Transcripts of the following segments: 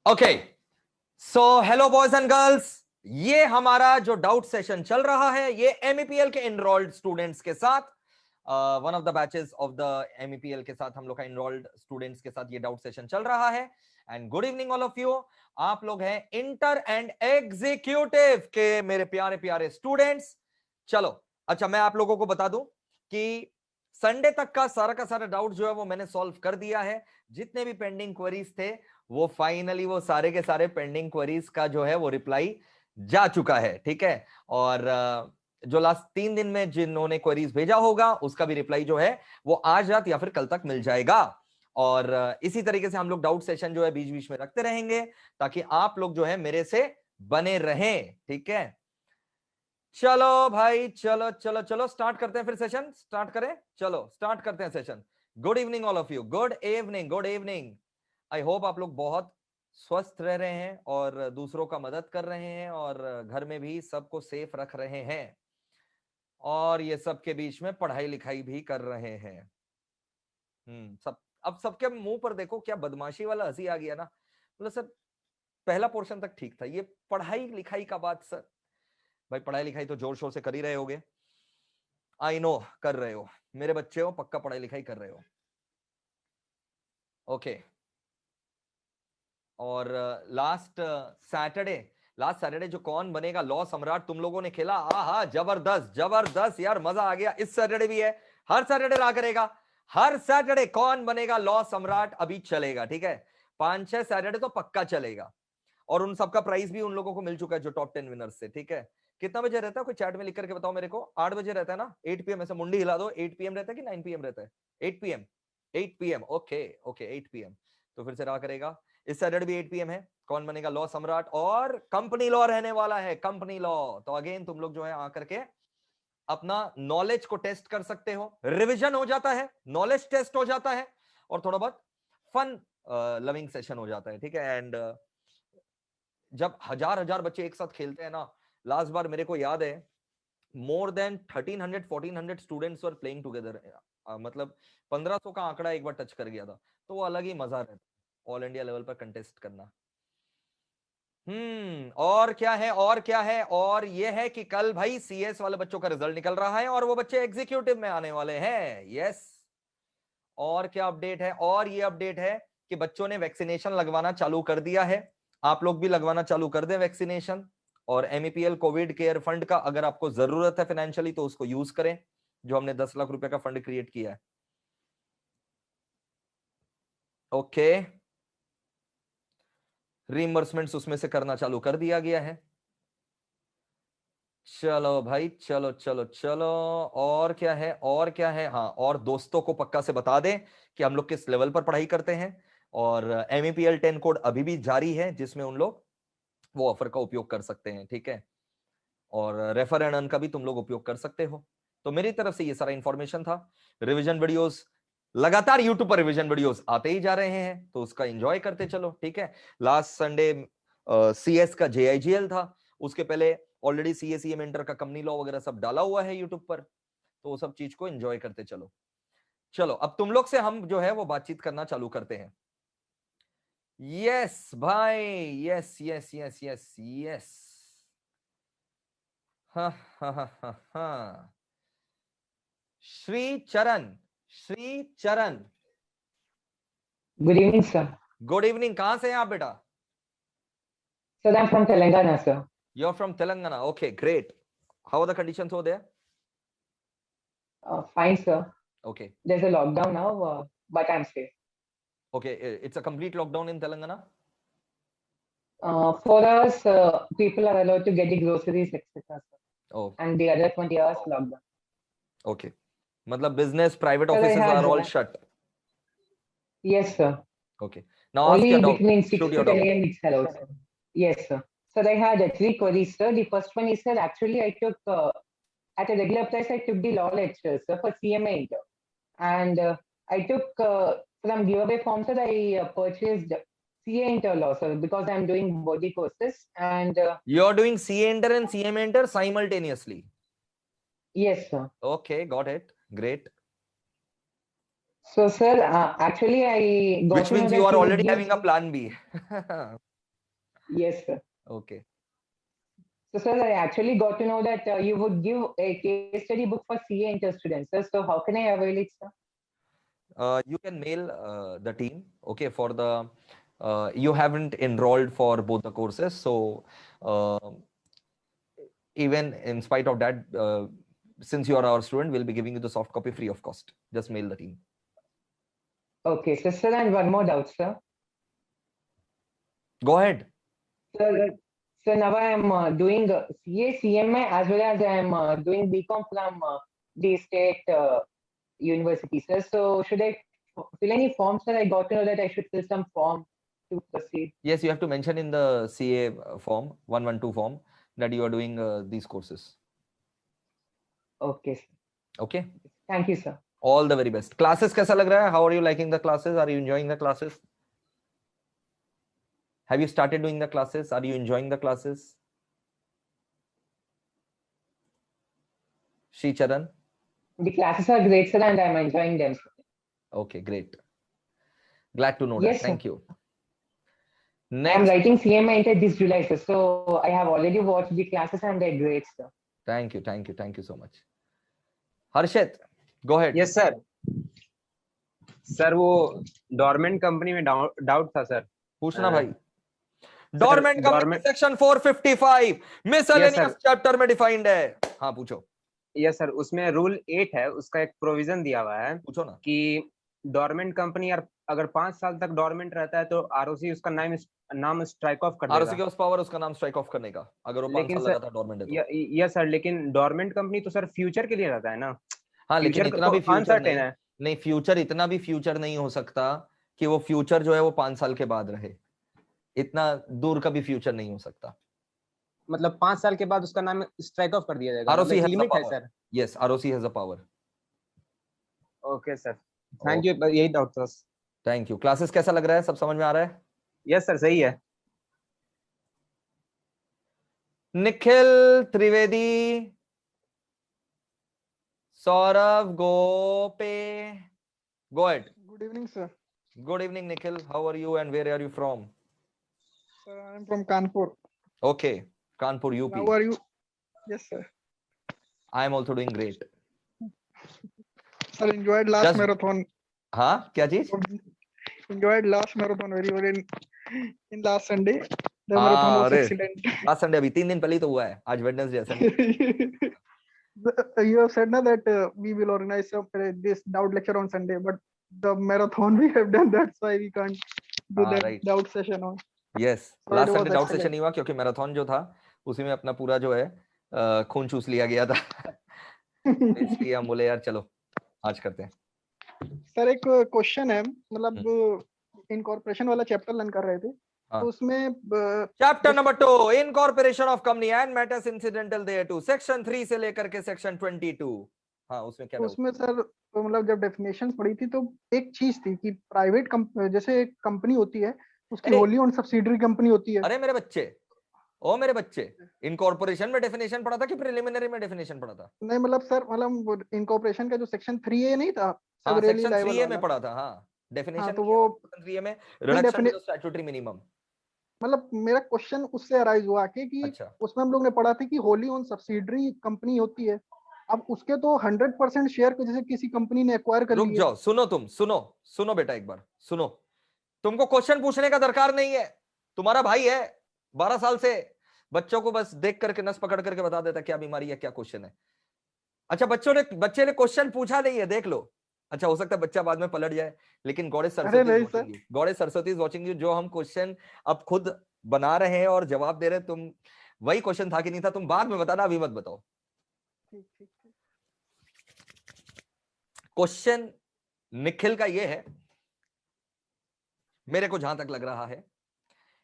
Okay, so hello boys and girls, ये हमारा जो डाउट सेशन चल रहा है ये एमईपीएल के एनरोल्ड स्टूडेंट्स के साथ, one of the batches of the MEPL के साथ हम लोग का एनरोल्ड स्टूडेंट्स के साथ ये डाउट सेशन चल रहा है। And good evening all of you. आप लोग हैं इंटर एंड एग्जीक्यूटिव के मेरे प्यारे प्यारे स्टूडेंट्स। चलो अच्छा, मैं आप लोगों को बता दूं कि संडे तक का सारा डाउट जो है वो मैंने सॉल्व कर दिया है। जितने भी पेंडिंग क्वेरीज थे वो फाइनली वो सारे के सारे पेंडिंग क्वेरीज का जो है वो रिप्लाई जा चुका है, ठीक है। और जो लास्ट 3 दिन में जिन्होंने क्वेरीज भेजा होगा उसका भी रिप्लाई जो है वो आज रात या फिर कल तक मिल जाएगा। और इसी तरीके से हम लोग डाउट सेशन जो है बीच बीच में रखते रहेंगे ताकि आप लोग जो है मेरे से बने रहें, ठीक है। चलो भाई, चलो चलो चलो स्टार्ट करते हैं, फिर सेशन स्टार्ट करें। चलो स्टार्ट करते हैं session. Good evening all of you, good evening, good evening. I hope आप लोग बहुत स्वस्थ रह रहे हैं और दूसरों का मदद कर रहे हैं और घर में भी सबको सेफ रख रहे हैं और ये सब के बीच में पढ़ाई लिखाई भी कर रहे हैं। सब अब सबके मुंह पर देखो क्या बदमाशी वाला हंसी आ गया ना। मतलब सर, पहला पोर्शन तक ठीक था, ये पढ़ाई लिखाई का बात सर। भाई पढ़ाई लिखाई तो जोर शोर से कर ही रहे होगे, आई नो कर रहे हो, मेरे बच्चे हो, पक्का पढ़ाई लिखाई कर रहे हो। ओके, और लास्ट सैटरडे जो कौन बनेगा लॉ सम्राट तुम लोगों ने खेला, आहा जबरदस्त जबरदस्त यार, मजा आ गया। इस सैटरडे भी है, हर सैटरडे रहा करेगा, हर सैटरडे कौन बनेगा लॉ सम्राट अभी चलेगा, ठीक है। 5-6 सैटरडे तो पक्का चलेगा और उन सबका प्राइस भी उन लोगों को मिल चुका है जो टॉप 10 विनर्स से, ठीक है। कितना बजे रहता है, कोई चैट में लिख करके बताओ मेरे को। 8 बजे रहता है ना, 8 पीएम, ऐसे मुंडी हिला दो। 8 पीएम रहता है कि 9 पीएम रहता है? 8 PM, 8 PM, okay okay 8 PM. तो फिर से रहा करेगा, इस सैटरडे भी 8 पीएम है। कौन बनेगा लॉ सम्राट, और कंपनी लॉ रहने वाला है, कंपनी लॉ। तो अगेन तुम लोग जो है आकर के अपना नॉलेज को टेस्ट कर सकते हो, रिवीजन हो जाता है, नॉलेज टेस्ट हो जाता है और थोड़ा बहुत फन लविंग सेशन हो जाता है, ठीक है। एंड जब हजार हजार बच्चे एक साथ खेलते हैं ना, लास्ट बार मेरे को याद है more than 1300-1400 students were playing together, मतलब 1500 का आंकड़ा एक बार टच कर गया था। तो वो अलग ही मजा रहता है ऑल इंडिया लेवल पर कंटेस्ट करना। और क्या है, और क्या है, और ये है कि कल भाई सीएस वाले बच्चों का रिजल्ट निकल रहा है और वो बच्चे एग्जीक्यूटिव में आने वाले हैं। यस, और क्या अपडेट है, और ये अपडेट है कि बच्चों ने वैक्सीनेशन लगवाना चालू कर दिया है। आप लोग भी लगवाना चालू कर दें वैक्सीनेशन। और एमईपीएल कोविड केयर फंड का अगर आपको जरूरत है फाइनेंशियली तो उसको यूज करें, जो हमने 10 लाख रुपए का फंड क्रिएट किया है। ओके, रीइंबर्समेंट्स उसमें से करना चालू कर दिया गया है। चलो भाई, चलो चलो चलो, और क्या है, और क्या है। हाँ, और दोस्तों को पक्का से बता दें कि हम लोग किस लेवल पर पढ़ाई करते हैं। और एमईपीएल 10 कोड अभी भी जारी है जिसमें उन लोग वो ऑफर का उपयोग कर सकते हैं, ठीक है। और रेफर एंड अर्न का भी तुम लोग उपयोग कर सकते हो। तो मेरी तरफ से ये सारा इंफॉर्मेशन था। रिवीजन वीडियोस लगातार यूट्यूब पर रिवीजन वीडियोस आते ही जा रहे हैं तो उसका एंजॉय करते चलो, ठीक है। लास्ट संडे सीएस का जेआईजीएल था, उसके पहले ऑलरेडी सीएसई मेंटर का कंपनी लॉ वगैरह सब डाला हुआ है यूट्यूब पर, तो वो सब चीज को एंजॉय करते चलो। चलो अब तुम लोग से हम जो है वो बातचीत करना चालू करते हैं। यस भाई, yes yes yes yes yes, हाँ हाँ हाँ हाँ हाँ। श्री चरण, श्री चरण, Good evening, sir. Good evening. कहां से हैं आप बेटा? Sir, I'm from Telangana, sir. You are from Telangana, okay great. How are the conditions over there? Fine, sir. Okay There's a lockdown now, but I'm safe. Okay, it's a complete lockdown in Telangana. For us, people are allowed to get the groceries, etc., sir. Oh And the other 20 hours lockdown. Okay, मतलब business private Sir, I offices are had, all shut. yes, sir. Okay, now ask your Only doubt, between shoot 6 your to 10 doubt. a.m. it's allowed, sir. Yes, sir. Sir, I had three queries, sir. The first one is, sir, actually, I took, at a regular price, I took the law lectures, sir, for CMA Inter. And I took, from giveaway forms, sir, I purchased CA Inter law, sir, because I'm doing both the courses. And You are doing CA Inter and CMA Inter simultaneously. yes, sir. Okay, got it. Great. So, sir, actually, I got Which to know means you that are you already give. having a plan B. Yes, sir. Okay. So, sir, I actually got to know that you would give a case study book for CA inter students, sir. So, how can I avail it, sir? You can mail the team. Okay, for the you haven't enrolled for both the courses, so even in spite of that, since you are our student, we'll be giving you the soft copy free of cost. Just mail the team. Okay, so, sir, and one more doubt, sir. Go ahead. Sir, so now I am doing CA, CMA as well as I am doing BCom from the state university, sir. So should I fill any forms, sir? I got to know that I should fill some form to proceed. Yes, you have to mention in the CA form, 112 form, that you are doing these courses. Okay, sir. Okay. Thank you, sir. All the very best. Classes कैसा लग रहा है? How are you liking the classes? Are you enjoying the classes? Have you started doing the classes? Are you enjoying the classes? Shri Charan? The classes are great, sir, and I'm enjoying them, sir. Okay, great. Glad to know Yes, that. sir. Thank you. I'm Next. writing CMA inter this July, sir. So I have already watched the classes and they're great, sir. Thank you. Thank you. Thank you so much. Harshit, go ahead. Yes sir. Sir वो dormant company में doubt था सर. पूछना भाई. Dormant company dormant- section 455 miscellaneous chapter में defined है. हाँ पूछो. यस सर, उसमें रूल 8 है, उसका एक प्रोविजन दिया हुआ है पूछो ना. कि डोरमेंट कंपनी अगर 5 साल तक डोरमेंट रहता है तो आरओसी उसका नाम स्ट्राइक ऑफ कर देगा. आरओसी के पास पावर उसका नाम स्ट्राइक ऑफ करने का, अगर वो 5 साल लगातार डोरमेंट है तो. यस सर, लेकिन डोरमेंट कंपनी तो सर फ्यूचर के लिए रहता है ना. हाँ, लेकिन इतना भी फ्यूचर नहीं है. नहीं, फ्यूचर इतना भी फ्यूचर नहीं हो सकता कि वो फ्यूचर जो है वो 5 साल के बाद रहे. इतना दूर का भी फ्यूचर नहीं हो सकता. मतलब 5 साल के बाद उसका नाम स्ट्राइक ऑफ कर दिया जाएगा. आरओसी हैज द लिमिट है power. Sir. Yes, ROC has the power. Okay sir, thank you. यही डाउट था. Thank you. क्लासेस कैसा लग रहा है? सब समझ में आ रहा है? यस सर, सही है. Nikhil Trivedi, Saurav Gope, go ahead. Good evening, sir. Good evening, Nikhil. How are you and where are you from? Sir, I am from Kanpur. Okay, Kanpur, UP. How are you? Yes, sir. I am also doing great. Sir, enjoyed last Just- marathon. हाँ, क्या चीज? Enjoyed last marathon very well in last Sunday. The हाँ, marathon was अरे, excellent. Last Sunday अभी 3 दिन पहले ही तो हुआ है. आज Wednesday है. You have said now that we will organize this doubt lecture on Sunday, but the marathon we have done, that's why we can't do that right. doubt session on. Yes. So Last it was Sunday doubt excellent. Session नहीं हुआ क्योंकि marathon जो था उसी में अपना पूरा जो है खून चूस लिया गया था. इसलिए हम बोले यार चलो आज करते हैं. सर एक क्वेश्चन है, मतलब इनकॉर्पोरेशन वाला चैप्टर लर्न कर रहे थे, हाँ. तो उसमें chapter number 2, incorporation of company and matters incidental thereto, section 3 से लेकर के सेक्शन 22. हाँ, उसमें क्या तो doubt? उसमें सर मतलब जब डेफिनेशंस पढ़ी थी तो एक चीज थी कि प्राइवेट जैसे एक कंपनी होती है उसकी अरे! होली ओन सब्सिडरी कंपनी होती है. अरे मेरे बच्चे, ओ मेरे बच्चे, इनकॉर्पोरेशन में डेफिनेशन पढ़ा था कि प्रिलिमिनरी में डेफिनेशन पढ़ा था? नहीं मतलब सर, मतलब इनकॉर्पोरेशन का जो सेक्शन 3A नहीं था, हाँ, severally सेक्शन liable 3A में वाला. पढ़ा था. हाँ, डेफिनेशन तो वो 3A में reduction defini- to statutory minimum. मतलब मेरा क्वेश्चन उससे अराइज हुआ कि अच्छा. उसमें हम लोग ने पढ़ा था कि होली ओन सब्सिडरी कंपनी होती है. अब उसके तो 100% शेयर को जैसे किसी कंपनी ने एक्वायर कर रुक लिया. जाओ, सुनो तुम, सुनो बेटा, एक बार सुनो. तुमको क्वेश्चन पूछने का दरकार नहीं है. तुम्हारा भाई है 12 साल से, बच्चों को बस देख करके नस पकड़ करके बता देता क्या बीमारी है, क्या क्वेश्चन है. अच्छा, बच्चे ने क्वेश्चन पूछा नहीं है, देख लो. अच्छा, हो सकता है बच्चा बाद में पलट जाए, लेकिन goddess Saraswati is watching you. जो हम क्वेश्चन अब खुद बना रहे हैं और जवाब दे रहे हैं, तुम वही क्वेश्चन था कि नहीं था, तुम बाद में बताना, अभी मत बताओ. ठीक. क्वेश्चन निखिल का ये है, मेरे को जहां तक लग रहा है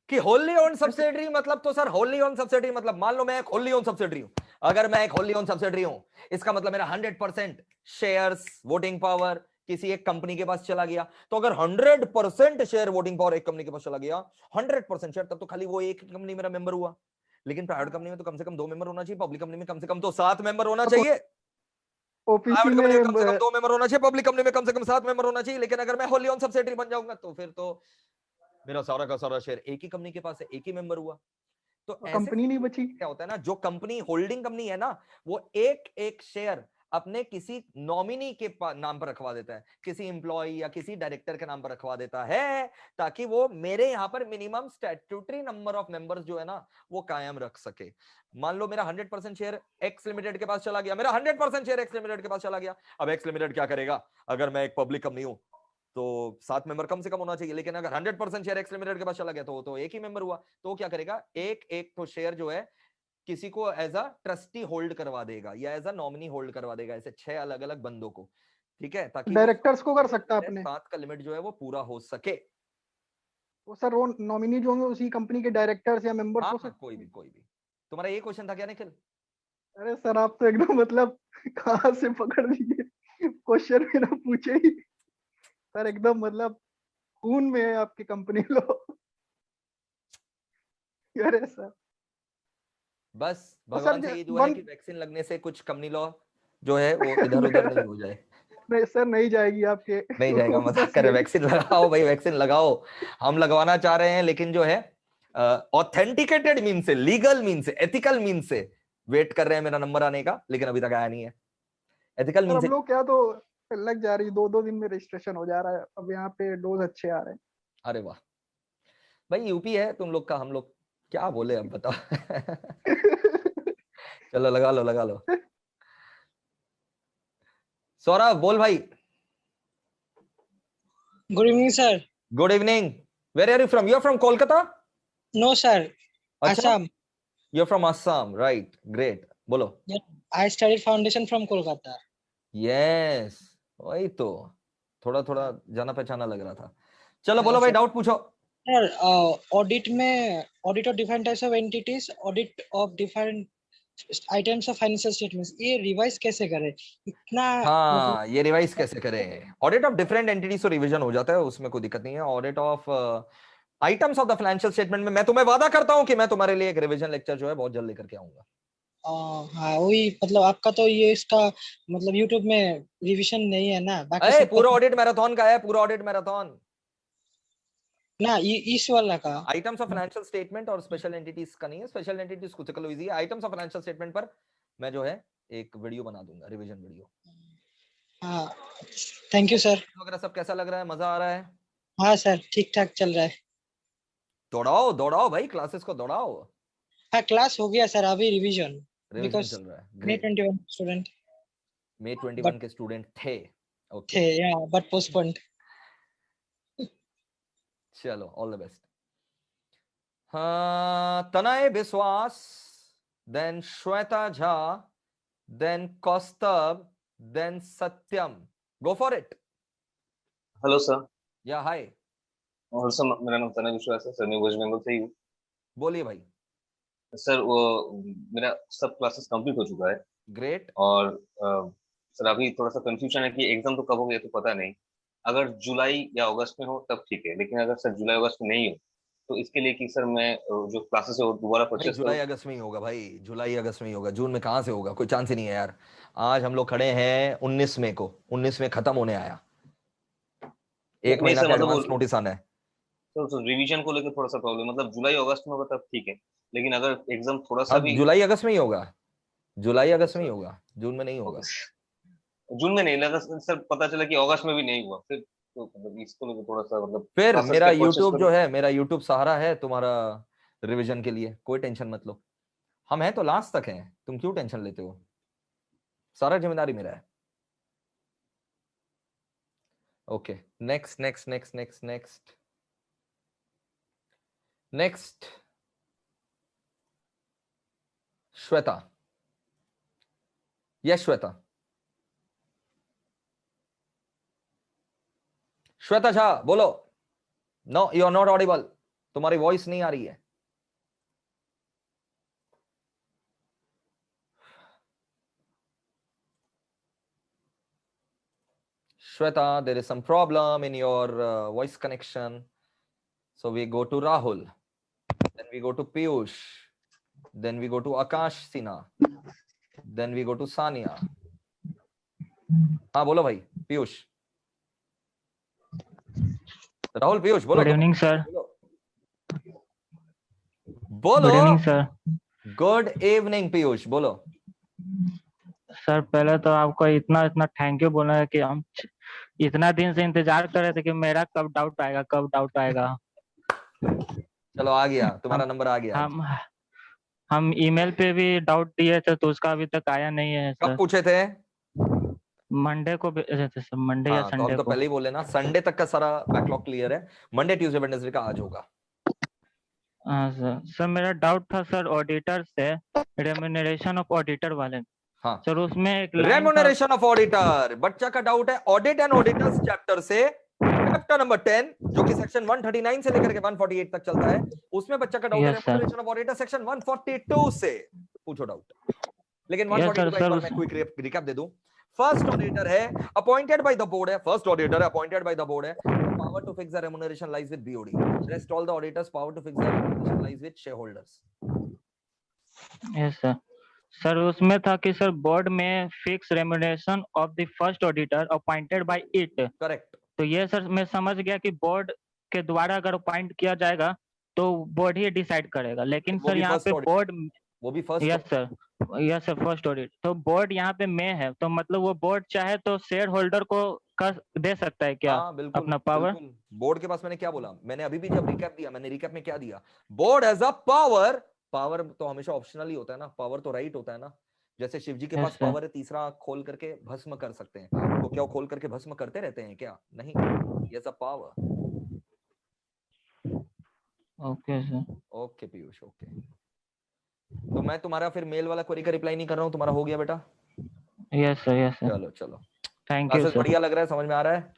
कि होली ओन सब्सिडरी मतलब, तो सर होली ओन सब्सिडरी मतलब मान लो मैं एक होली ओन सब्सिडरी हूं. अगर मैं एक होली ओन सब्सिडरी हूं, इसका मतलब मेरा 100% शेयर्स, वोटिंग पावर किसी एक कंपनी के पास चला गया. तो अगर 100% शेयर, वोटिंग पावर एक कंपनी के पास चला गया, 100% शेयर, तब तो खाली वो एक कंपनी मेरा मेंबर हुआ. लेकिन प्राइवेट कंपनी में तो कम से कम 2 मेंबर होना चाहिए, पब्लिक कंपनी में कम से कम तो 7 मेंबर होना चाहिए. ओपीसी प्राइवेट कंपनी में कम से कम में 2 मेंबर होना चाहिए, पब्लिक कंपनी में कम से कम 7 मेंबर होना चाहिए. लेकिन अगर मैं होली ओन सब्सिडरी बन जाऊंगा तो फिर तो मेरा सारा का सारा शेयर एक ही कंपनी के पास है, एक ही मेंबर हुआ। तो ऐसे कंपनी नहीं बची। क्या होता है ना, जो कंपनी होल्डिंग कंपनी है ना, वो एक एक शेयर अपने किसी नॉमिनी के नाम पर रखवा देता है, किसी एम्प्लॉय या किसी डायरेक्टर के नाम पर रखवा देता है, ताकि वो मेरे यहाँ पर minimum statutory number of members जो है ना वो कायम रख सके। मान लो मेरा 100% शेयर एक्स लिमिटेड के पास चला गया, मेरा 100% शेयर एक्स लिमिटेड के पास चला गया। अब एक्स लिमिटेड क्या करेगा, अगर मैं एक पब्लिक कंपनी हूं तो 7 मेंबर कम से कम होना चाहिए, लेकिन अगर 100% शेयर एक्स लिमिटेड के पास चला गया तो एक ही मेंबर हुआ। तो क्या करेगा, एक एक तो शेयर जो है किसी को एज अ ट्रस्टी होल्ड करवा देगा या एज अ नॉमिनी होल्ड करवा देगा, ऐसे 6 अलग अलग बंदों को, ठीक है, ताकि डायरेक्टर्स को कर सकता अपने। 7 का लिमिट जो है वो पूरा हो सके। वो सर वो नॉमिनी जो होंगे उसी कंपनी के डायरेक्टर्स या मेंबर्स हाँ हो हाँ, सकते। कोई भी। तुम्हारा ये क्वेश्चन था क्या निखिल? अरे सर आप तो एकदम मतलब कहाँ से पकड़ लिए, क्वेश्चन बिना पूछे ही सर, एकदम मतलब खून में है आपकी कंपनी लो। अरे सर बस तो भगवान सर से ये दुआ है कि वैक्सीन लगने से कुछ कंपनी लॉ जो है वो इधर उधर नहीं हो जाए। नहीं सर नहीं जाएगी आपके। नहीं जाएगा, मजाक बस कर रहे, यही। वैक्सीन लगाओ भाई, वैक्सीन लगाओ। हम लगवाना चाह रहे हैं, लेकिन जो है ऑथेंटिकेटेड मीन से, लीगल मीन से, एथिकल मीन से वेट कर रहे हैं मेरा नंबर आने का, लेकिन अभी तक आया नहीं है। एथिकल सर मीन हम से, लोग क्या तो लग जा रही, 2-2 दिन में रजिस्ट्रेशन हो जा रहा है, अब यहाँ पे डोज अच्छे आ रहे हैं। अरे वाह भाई, यूपी है तुम लोग का, हम लोग क्या बोले अब बताओ। चलो लगा लो लगा लो। सौरभ बोल भाई। Good evening, sir. Good evening. Where are you from? You are from Kolkata? No, sir. अच्छा, Assam. You are from Assam, right, great, बोलो। I studied foundation from Kolkata. Yes, वही तो, थोड़ा थोड़ा जाना पहचाना लग रहा था। चलो हाँ, बोलो भाई, sir. डाउट पूछो। Sir, audit में audit of different types of entities, audit of different items of financial statements. ये रिवाइज कैसे करें? इतना मतलब हाँ, ये रिवाइज कैसे करें? ऑडिट ऑफ डिफरेंट एंटिटीज तो रिवीजन हो जाता है, उसमें कोई दिक्कत नहीं है। Audit of items of the financial statement में मैं तुम्हें वादा करता हूं कि मैं तुम्हारे लिए एक रिवीजन लेक्चर जो है बहुत जल्द लेकर के आऊंगा। हाँ वही मतलब आपका तो ये इसका मतलब YouTube में रिवीजन नहीं है ना, बाकी अरे सब पूरा ऑडिट मैराथन का है, पूरा ऑडिट मैराथन। ना इस वाला का। आइटम्स ऑफ फाइनेंशियल स्टेटमेंट और स्पेशल एंटिटीज का नहीं है, स्पेशल एंटिटीज कुछ चलो इजी है, आइटम्स ऑफ फाइनेंशियल स्टेटमेंट पर मैं जो है एक वीडियो बना दूंगा, रिवीजन वीडियो। हाँ, थैंक यू सर। वगैरह सब कैसा लग रहा है, मजा आ रहा है? हाँ सर, ठीक ठाक चल रहा है। दौड़ाओ दौड़ाओ भाई, क्लासेस को दौड़ाओ। हाँ क्लास हो गया सर, अभी रिवीजन रिवीजन बिकॉज चल रहा है, may great. 21 student May 21 but के स्टूडेंट थे, थे ओके। Yeah but postponed. चलो ऑल द बेस्ट। हाँ, Tanay Biswas, then Shweta Jha, then Kaustubh, then Satyam. Go for it. Hello sir. Yeah hi, और सर मेरा नाम तनय विश्वास है सर, मैं वेस्ट बंगाल से ही हूँ। बोलिए भाई। सर वो मेरा सब क्लासेस कंप्लीट हो चुका है ग्रेट। और सर अभी थोड़ा सा कंफ्यूजन है कि एग्जाम तो कब होगा ये तो पता नहीं। अगर जुलाई या अगस्त में हो तब ठीक है, लेकिन अगर सर जुलाई अगस्त में नहीं हो तो इसके लिए कि सर मैं जो क्लासेस है वो दोबारा भाई परचेस जुलाई करूँ। अगस्त में ही होगा भाई, जुलाई अगस्त में ही होगा, जून में कहाँ से होगा, कोई चांस ही नहीं है यार। आज हम लोग खड़े हैं 19 मई को, 19 में खत्म होने आया, एक नहीं महीना सर का मतलब वो एडवांस नोटिस आना है। तो रिवीजन को लेकर थोड़ा सा प्रॉब्लम, मतलब जुलाई अगस्त में होगा तब ठीक है, लेकिन अगर एग्जाम थोड़ा सा अब भी जुलाई अगस्त में ही होगा, जुलाई ओके अगस्त में ही सर, होगा, जून में नहीं ओके होगा। जून में नहीं लगा सर, पता चला कि अगस्त में भी नहीं हुआ फिर तो मतलब इसको लेकर थोड़ा सा मतलब फिर क्लासेस मेरा क्या परचेस यूट्यूब जो करूँ। है, मेरा यूट्यूब सहारा है तुम्हारा रिवीजन के लिए, कोई टेंशन मत लो। हम हैं तो लास्ट तक हैं, तुम क्यों टेंशन लेते हो, सारा जिम्मेदारी मेरा है। Okay, next next next next next next, Shweta. Yes Shweta, Shweta Jha बोलो। No you are not audible, तुम्हारी वॉइस नहीं आ रही है। Shweta, there is some problem in your voice connection. So we go to Rahul, then we go to Piyush, then we go to Akash Sinha, then we go to Sania. हाँ बोलो भाई पीयूष। राहुल पीयूष बोलो। Good evening sir. बोलो। Good evening sir. Good evening Piyush, बोलो। Sir पहले तो आपको इतना इतना थैंक यू बोलना है कि हम इतना दिन से इंतजार कर रहे थे कि मेरा कब डाउट आएगा, कब डाउट आएगा। चलो आ गया, तुम्हारा हम नंबर आ गया आज। हम ईमेल पे भी डाउट दिए थे तो उसका अभी तक आया नहीं है कब सर। पूछे थे? मंडे को भेजे थे सर, मंडे या हाँ, तो हम संडे तो को। पहले ही बोले ना, संडे तक का सारा बैकलॉग क्लियर है। मंडे ट्यूसडे वेडनेसडे का आज होगा। हाँ सर। सर मेरा डाउट था सर ऑडिटर से, रेम्यूनरेशन ऑफ ऑडिटर वाले। हाँ, सर उसमें एक लाइन था। रेम्यूनरेशन ऑफ ऑडिटर, बच्चा का डाउट है ऑडिट एंड ऑडिटर्स चैप्टर से, चैप्टर नंबर 10 जो कि सेक्शन 139 से लेकर के 148 तक चलता है, उसमें बच्चा का डाउट है yes sir. Remuneration of auditor section 142 से। पूछो डाउट। लेकिन 142 का एक बार मैं क्विक रिकैप दे दूं। फर्स्ट ऑडिटर है अपॉइंटेड बाय द बोर्ड है, फर्स्ट ऑडिटर है अपॉइंटेड बाय द बोर्ड है, power to fix the remuneration lies with BOD, rest all the auditors power to fix the remuneration lies with share holders. Yes sir. Sir उसमें था कि sir board में fix remuneration of the first auditor appointed by it. Correct. तो ये sir मैं समझ गया कि बोर्ड के द्वारा अगर अपॉइंट किया जाएगा तो बोर्ड ही डिसाइड करेगा, लेकिन वो सर भी यहाँ फर्स्ट पे ऑडिट, बोर्ड। वो भी first. Yes sir first audit. तो बोर्ड यहाँ पे में है, तो मतलब वो बोर्ड चाहे तो शेयर होल्डर को कर दे सकता है क्या? हाँ बिल्कुल, अपना पावर। बिल्कुल। बोर्ड के पास मैंने क्या बोला, मैंने अभी भी जब रिकैप दिया, मैंने रिकैप में क्या दिया, board as a power, power तो हमेशा ऑप्शनल ही होता है ना, पावर तो राइट होता है ना। जैसे शिव जी के Yes, पास sir. पावर है तीसरा आंख खोल करके भस्म कर सकते हैं, तो क्या वो खोल करके भस्म करते रहते हैं क्या? नहीं, as a power. Okay sir. Okay Piyush, okay. तो मैं तुम्हारा फिर मेल वाला क्वेरी का रिप्लाई नहीं कर रहा हूँ, तुम्हारा हो गया बेटा? Yes sir, yes sir. चलो चलो, थैंक यू क्लासेस सर। बढ़िया लग रहा है, समझ में आ रहा है?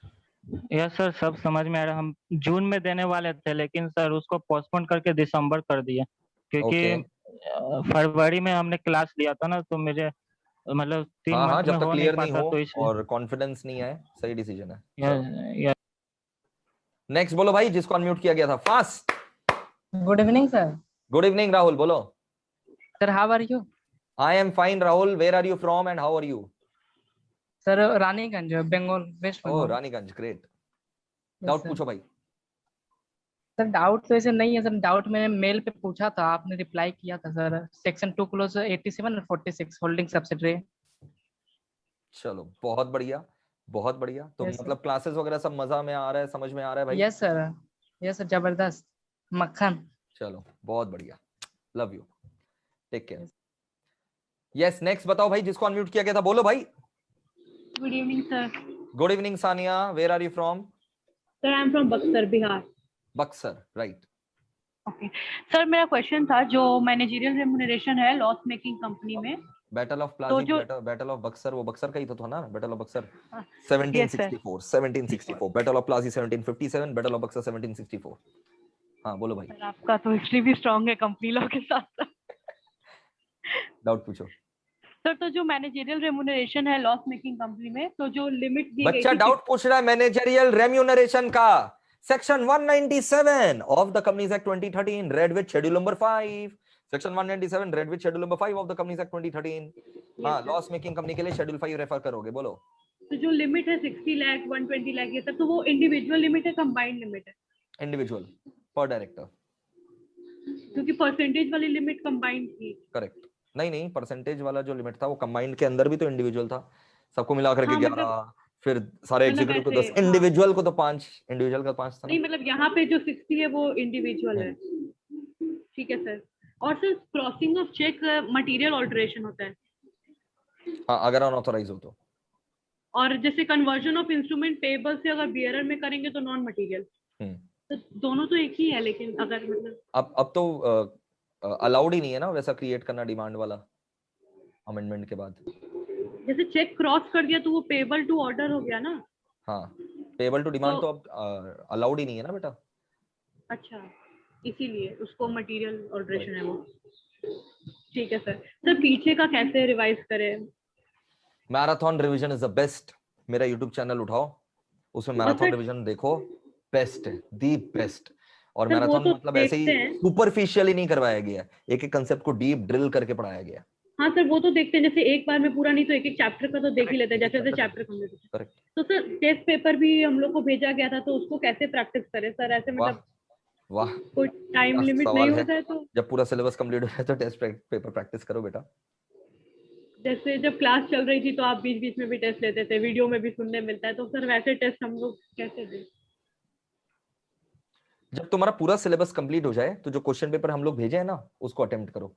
यस सर, सब समझ में आ रहा है। हम जून में देने वाले थे लेकिन सर उसको पोस्टपोन करके दिसंबर कर दिए, क्योंकि फरवरी में हमने क्लास लिया था ना, तो मुझे मतलब 3 हाँ हाँ, मंथ में जब तक हो नहीं क्लियर नहीं पाता, हो तो इसलिए। और कॉन्फिडेंस नहीं आए, सही डिसीजन है। यस। नेक्स्ट बोलो भाई, जिसको अनम्यूट किया गया था, fast. Good evening, sir. Good evening Rahul, बोलो। Sir, how are you? I am fine Rahul, where are you from and how are you? Sir, Raniganj, Bengal, West oh Bengal. Raniganj, great. Yes, doubt sir. पूछो भाई। Sir doubt तो ऐसे नहीं है sir, doubt मैंने mail पे पूछा था, आपने रिप्लाई किया था सर। सेक्शन 2 क्लोज 87 और 46 होल्डिंग सब्सिडरी। चलो बहुत बढ़िया, बहुत बढ़िया। तो Yes, sir. मतलब क्लासेस वगैरह सब मजा में आ रहा है, समझ में आ रहा है भाई? यस सर, यस सर, जबरदस्त मक्खन। चलो बहुत बढ़िया, love you, take care. Yes, next बताओ भाई, जिसको अनम्यूट किया गया था, बोलो भाई। Good evening, sir. Good evening Sania, where are you from? Sir, I'm from Buxar, Bihar. Buxar, right. Okay. Sir, मेरा क्वेश्चन था, जो मैनेजरियल रेम्यूनरेशन है लॉस मेकिंग कंपनी में, बैटल ऑफ तो प्लाजी, जो बैटल ऑफ बक्सर, वो बक्सर का ही तो था ना, बैटल ऑफ बक्सर। हाँ, 1764, 1764, battle of Plassey 1757, battle of Buxar 1764। हाँ बोलो भाई। सर आपका तो हिस्ट्री भी स्ट्रांग है कंपनी लॉ के साथ साथ। डाउट पूछो। सर तो जो मैनेजरियल रेम्यूनरेशन है लॉस मेकिंग कंपनी में, तो जो लिमिट दी गई बच्चा थी, डाउट पूछ रहा है मैनेजरियल रेम्यूनरेशन का, section 197 of the companies act 2013 read with schedule number 5, section 197 read with schedule number 5 of the companies act 2013। हाँ, लॉस मेकिंग कंपनी के लिए शेड्यूल 5 रेफर करोगे, बोलो। तो जो लिमिट है 60 लाख 120 लाख ये सब, तो वो इंडिविजुअल लिमिट है, कंबाइंड लिमिट है? इंडिविजुअल पर डायरेक्टर। क्योंकि परसेंटेज वाली लिमिट कंबाइंड थी। करेक्ट। नहीं नहीं, परसेंटेज वाला जो लिमिट था वो कंबाइंड के अंदर भी तो इंडिविजुअल था, सबको मिलाकर के हाँ, 11, फिर सारे मतलब एग्जीक्यूटिव को 10, ऐसे, इंडिविजुअल को तो 5, इंडिविजुअल का 5 था ना। नहीं मतलब यहाँ पे जो 60 है वो इंडिविजुअल है। ठीक है सर। और sir crossing of cheque material alteration होता है, हाँ, अगर अनऑथराइज हो तो। और जैसे कन्वर्जन ऑफ इंस्ट्रूमेंट पेबल से अगर बियरर में करेंगे तो नॉन मटेरियल। तो दोनों तो एक ही है, लेकिन अगर मतलब अब तो अलाउड ही नहीं है ना वैसा क्रिएट करना डिमांड वाला, अमेंडमेंट के बाद। जैसे चेक क्रॉस कर दिया तो वो पेबल टू ऑर्डर हो गया ना। हाँ, पेबल टू डिमांड तो अब अलाउड ही नहीं है ना बेटा। अच्छा, इसीलिए उसको मटेरियल ऑल्टरेशन है वो। ठीक है सर। सर पीछे का कैसे रिवाइज करें? Marathon revision is the best. मेरा यूट्यूब चैनल उठाओ, उसमें मैराथन रिवीजन देखो, बेस्ट है, दी बेस्ट। और मैराथन तो मतलब ऐसे ही सुपरफिशियली नहीं करवाया गया, एक एक कंसेप्ट को डीप ड्रिल करके पढ़ाया गया। हाँ सर, वो तो देखते हैं, जैसे एक बार में पूरा नहीं तो एक एक चैप्टर का तो देख ही लेते हैं, जैसे चैप्टर कंप्लीट। करेक्ट। तो सर टेस्ट पेपर भी हम लोग को भेजा गया था, तो उसको कैसे प्रैक्टिस करें सर? ऐसे मतलब वाह, कोई टाइम क्या लिमिट सवाल नहीं है। होता है तो जब पूरा सिलेबस कंप्लीट हो जाए तो टेस्ट पेपर प्रैक्टिस करो बेटा। जैसे जब क्लास चल रही थी तो आप बीच बीच में भी टेस्ट लेते थे, वीडियो में भी सुनने मिलता है, तो सर वैसे टेस्ट हम लोग कैसे दें? जब तुम्हारा पूरा सिलेबस कंप्लीट हो जाए तो जो क्वेश्चन पेपर हम लोग भेजे हैं ना उसको अटेम्प्ट करो,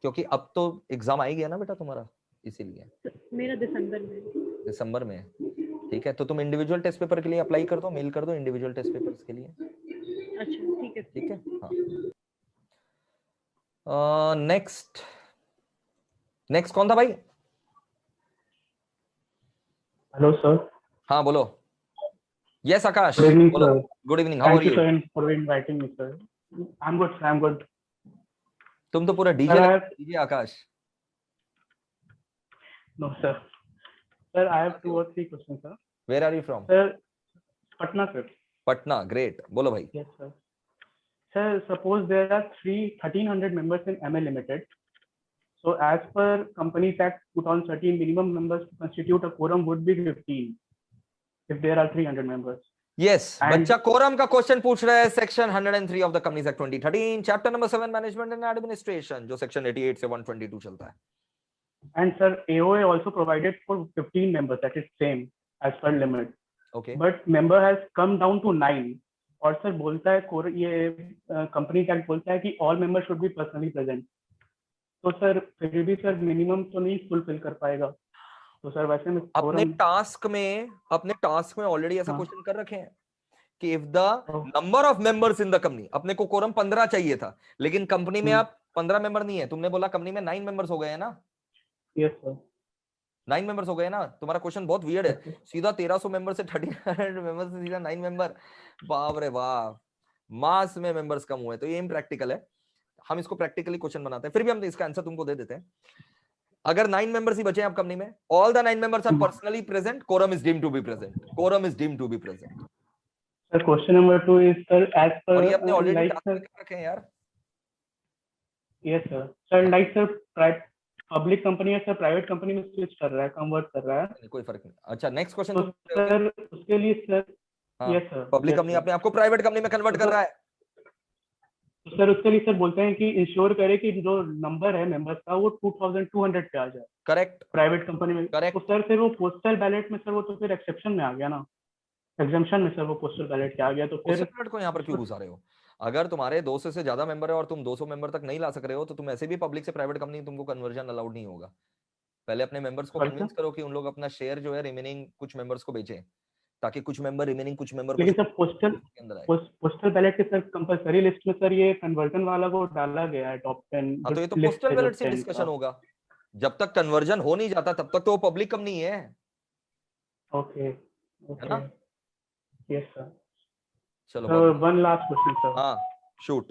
क्योंकि अब तो एग्जाम आ ही गया ना बेटा तुम्हारा, इसीलिए। मेरा दिसंबर में। दिसंबर में, ठीक है। तो तुम इंडिविजुअल टेस्ट पेपर के लिए अप्लाई कर दो, मेल कर दो इंडिविजुअल टेस्ट पेपर्स के लिए। अच्छा ठीक है। ठीक है, हाँ। नेक्स्ट कौन था भाई? Hello sir. हाँ बोलो। यस आकाश, गुड इवनिंग बोलो। Sir. Good evening, how are thank you you? Sir for inviting me sir. I am good, I am good. तुम तो पूरा DJ DJ Akash. No sir. Sir I have 2 or 3 question sir. Where are you from? Sir Patna sir. Patna, great, बोलो भाई। Yes sir. Sir suppose there are 1300 members in MA Limited. So as per Companies Act 2013, minimum members to constitute a quorum would be 15 if there are 300 members. Yes, And- बच्चा quorum का question पूछ रहा है। Section 103 of the companies act 2013, chapter number 7 management and administration, जो section 88 से 122 चलता है। And sir, AOA also provided for 15 members, that is same as per limit. Okay, But member has come down to 9. और sir बोलता है ये company act बोलता है कि all member should be personally present. तो सर फिर भी सर मिनिमम तो नहीं फुलफिल कर पाएगा। तो सर वैसे में अपने टास्क में ऑलरेडी ऐसा क्वेश्चन कर रखे हैं कि if the number of members in the company, अपने को कोरम 15 चाहिए था, लेकिन कंपनी में आप 15 मेंबर नहीं है, तुमने बोला कंपनी में 9 मेंबर्स हो गए हैं ना। यस सर, 9 मेंबर्स हो गए ना। तुम्हारा क्वेश्चन बहुत वियर्ड है, सीधा 1300 मेंबर से 1300 मेंबर से सीधा 9 मेंबर। बाप रे बाप, मास में मेंबर्स कम हुए, तो ये इम्प्रैक्टिकल है। हम इसको प्रैक्टिकली क्वेश्चन बनाते हैं, फिर भी हम इसका आंसर तुमको दे देते हैं। अगर 9 मेंबर्स ही बचे हैं आप कंपनी में, all the 9 members are personally present, quorum is deemed to be present, quorum is deemed to be present. Sir question number 2 is sir as per और ये अपने ऑलरेडी लाइक टास्क लिख रखे हैं यार। Yes sir. Sir like sir public company है sir, private company में switch कर रहा है, कन्वर्ट कर रहा है, कोई फर्क नहीं। अच्छा नेक्स्ट क्वेश्चन। तो सर उसके लिए sir yes sir public company अपने आपको प्राइवेट कंपनी में कन्वर्ट कर रहा है। तो सर उसके लिए सर बोलते हैं कि इंश्योर करे कि जो नंबर है मेंबर्स का वो 2200 पे आ जाए। करेक्ट, प्राइवेट कंपनी में। करेक्ट। तो सर फिर वो पोस्टल बैलेट में सर वो तो फिर एक्सेप्शन में आ गया ना, एग्जम्पशन में सर वो पोस्टल बैलेट के आ गया। तो फिर पोस्टल बैलेट को यहाँ पर क्यों घुसा रहे हो? अगर तुम्हारे 200 से ज्यादा मेंबर है और तुम 200 मेंबर तक नहीं ला सक रहे हो, तो तुम ऐसे भी पब्लिक से प्राइवेट कंपनी, तुमको कन्वर्जन अलाउड नहीं होगा। पहले अपने मेंबर्स को कन्विंस करो कि उन लोग अपना शेयर जो है रिमेनिंग कुछ मेंबर्स को बेचें, ताकि कुछ मेंबर रिमेनिंग कुछ मेंबर लेकिन सर पोस्टल बैलेट के सर कंपलसरी लिस्ट में सर ये कन्वर्जन वाला को डाला गया है टॉप 10। हाँ तो ये तो पोस्टल बैलेट से डिस्कशन होगा। जब तक कन्वर्जन हो नहीं जाता तब तक तो वो पब्लिक कंपनी है। ओके है ना? Yes sir. चलो sir one last question sir. हाँ shoot.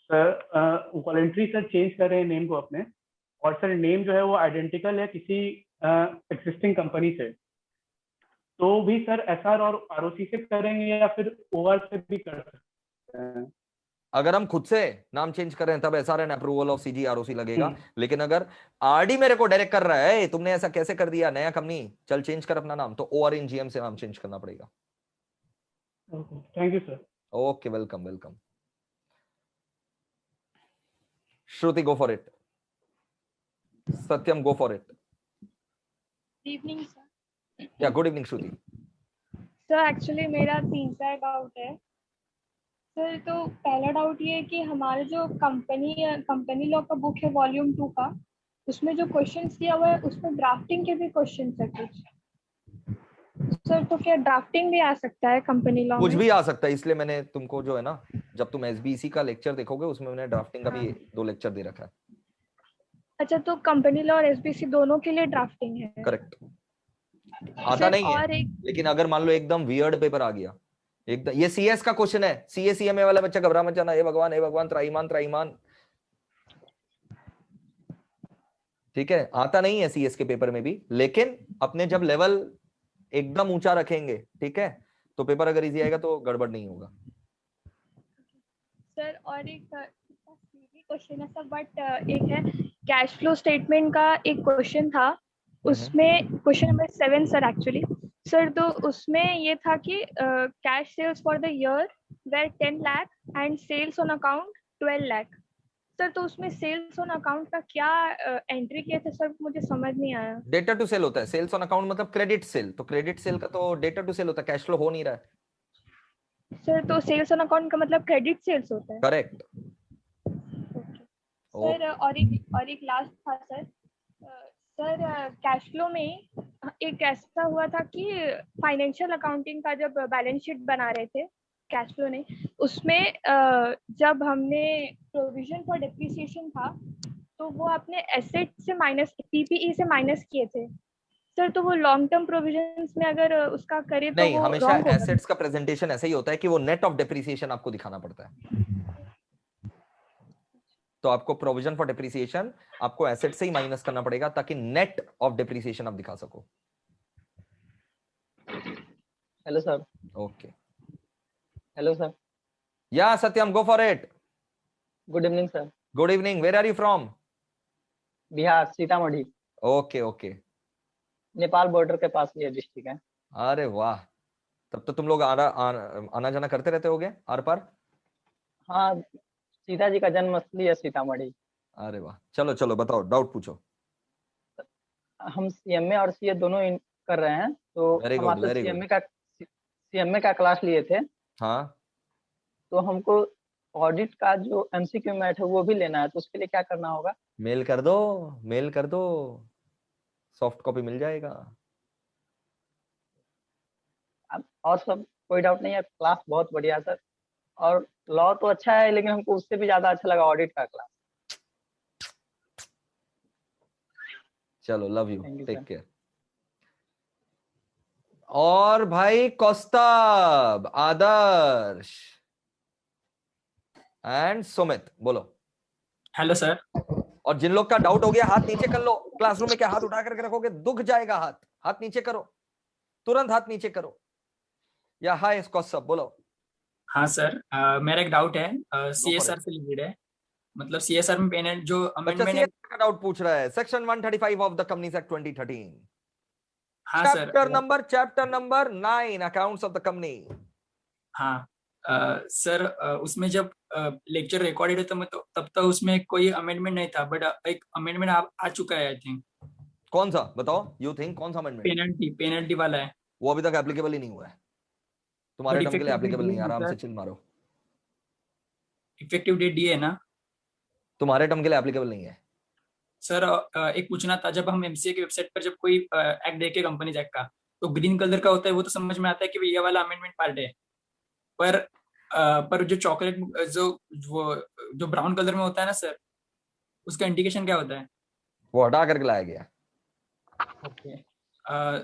Sir voluntary sir change कर रहे हैं नेम को अपने, और सर नेम जो है वो आइडेंटिकल है किसी एक्सिस्टिंग कंपनी से, तो भी सर एसआर और आरओसी से करेंगे या फिर ओआर से भी कर सकते हैं? अगर हम खुद से नाम चेंज कर रहे हैं तब SR and approval of CG ROC लगेगा, लेकिन अगर आरडी मेरे को डायरेक्ट कर रहा है, तुमने ऐसा कैसे कर दिया, नया कंपनी चल चेंज कर अपना नाम, तो ओआर इन जीएम से नाम चेंज करना पड़ेगा। Thank you sir. Okay, welcome welcome. Shruti go for it. Satyam go for it. Evening sir. या गुड इवनिंग श्रुति। सर एक्चुअली मेरा 3-4 डाउट है सर। तो पहला डाउट ये है कि हमारे जो कंपनी लॉ का बुक है वॉल्यूम 2 का, उसमें जो क्वेश्चंस दिया हुआ है उसमें ड्राफ्टिंग के भी क्वेश्चंस है कुछ सर, तो क्या ड्राफ्टिंग भी आ सकता है कंपनी लॉ में? कुछ भी आ सकता है, इसलिए मैंने तुमको जो है ना, जब तुम एसबीसी का लेक्चर देखोगे उसमें मैंने ड्राफ्टिंग का भी 2 लेक्चर दे रखा है। अच्छा, तो कंपनी लॉ और एसबीसी दोनों के लिए ड्राफ्टिंग है? करेक्ट। आता नहीं है, एक... लेकिन अगर मान लो एकदम वियर्ड पेपर आ गया, एकदम ये सीएस का क्वेश्चन है, सीएसईएमए वाला बच्चा घबरा मत जाना, हे भगवान त्राईमान। ठीक है, आता नहीं है सीएस के पेपर में भी, लेकिन अपने जब लेवल एकदम ऊंचा रखेंगे, ठीक है, तो पेपर अगर इजी आएगा तो गड़बड़ नहीं होगा। सर और एक क्वेश्चन है सर, बट एक है कैश फ्लो स्टेटमेंट का एक क्वेश्चन था, उसमें question number 7 sir actually sir, तो उसमें ये था कि cash sales for the year were 10 lakh and sales on account 12 lakh. Sir तो उसमें सेल्स ऑन अकाउंट का क्या एंट्री किए थे सर, मुझे समझ नहीं आया। डेटा टू सेल होता है, सेल्स ऑन अकाउंट मतलब क्रेडिट सेल, तो क्रेडिट सेल का तो डेटा टू सेल होता है, कैश फ्लो हो नहीं रहा है। सर तो सेल्स ऑन अकाउंट का मतलब क्रेडिट सेल्स होता है। करेक्ट। सर और एक लास्ट था सर। सर कैश फ्लो में एक ऐसा हुआ था कि फाइनेंशियल अकाउंटिंग का जब बैलेंस शीट बना रहे थे कैश फ्लो ने, उसमें जब हमने प्रोविजन फॉर डेप्रिसिएशन था तो वो अपने एसेट से माइनस, पीपीई से माइनस किए थे सर। तो वो लॉन्ग टर्म प्रोविजंस में अगर उसका करे तो नहीं, वो हमेशा wrong होगा। एसेट्स का प्रेजेंटेशन ऐसा ही होता है कि वो नेट ऑफ डेप्रिसिएशन आपको दिखाना पड़ता है। तो आपको प्रोविजन फॉर डेप्रिसिएशन आपको एसेट से ही माइनस करना पड़ेगा ताकि नेट ऑफ डेप्रिसिएशन आप दिखा सको। Hello sir. Okay, hello sir. Yeah Satyam, go for it. Good evening sir. Good evening, where are you from? Bihar, Sitamarhi. Okay okay, Nepal border के पास ये डिस्ट्रिक्ट है। अरे वाह, तब तो तुम लोग आना जाना करते रहते होगे आर पार। हाँ, सीता जी का जन्मस्थली है सीतामढ़ी। अरे वाह, चलो चलो बताओ, डाउट पूछो। हम सीएमए और सीए दोनों कर रहे हैं, तो वेरी हम गुड, आपसे वेरी गुड। सीएमए का क्लास लिए थे। हाँ, तो हमको ऑडिट का जो एमसीक्यू मैथ है वो भी लेना है, तो उसके लिए क्या करना होगा? मेल कर दो, मेल कर दो, सॉफ्ट कॉपी मिल जाएगा। और सब कोई डाउट नहीं है, क्लास बहुत बढ़िया सर। और लॉ तो अच्छा है, लेकिन हमको उससे भी ज्यादा अच्छा लगा ऑडिट का क्लास। चलो, love you, Thank you, take sir. Care. और भाई कौस्तभ, आदर्श एंड सुमित, बोलो। Hello sir. और जिन लोग का डाउट हो गया हाथ नीचे कर लो। क्लासरूम में क्या हाथ उठा करके रखोगे, दुख जाएगा हाथ। हाथ नीचे करो, तुरंत हाथ नीचे करो। या हाय कौस्तभ, बोलो। हाँ सर, मेरा एक डाउट है, सीएसआर से रिलेटेड है। मतलब सीएसआर में पेनल्टी जो बच्चा अमेंडमेंट है। CSR का डाउट पूछ रहा है, section 135 of the companies act 2013। हाँ sir. Chapter number 9, accounts of the company. हाँ सर, उसमें जब लेक्चर रिकॉर्डेड है तो तब तक उसमें कोई अमेंडमेंट नहीं था, बट एक अमेंडमेंट आ चुका है आई थिंक। कौन सा बताओ, यू थिंक कौन सा अमेंडमेंट? पेनल्टी वाला है। वो अभी तक एप्लीकेबल ही नहीं हुआ है, तुम्हारे टर्म के लिए एप्लीकेबल नहीं है, आराम से चिल मारो। इफेक्टिव डेट दिए है ना? तुम्हारे टर्म के लिए एप्लीकेबल नहीं है सर। एक पूछना था, जब हम एमसीए की वेबसाइट पर जब कोई एक्ट देखे कंपनीज एक्ट का, तो ग्रीन कलर का होता है, वो तो समझ में आता है कि ये वाला अमेंडमेंट पार्ट है। पर जो चॉकलेट जो ब्राउन कलर में होता है ना सर, उसका इंडिकेशन क्या होता है? वो हटा करके लाया गया। Okay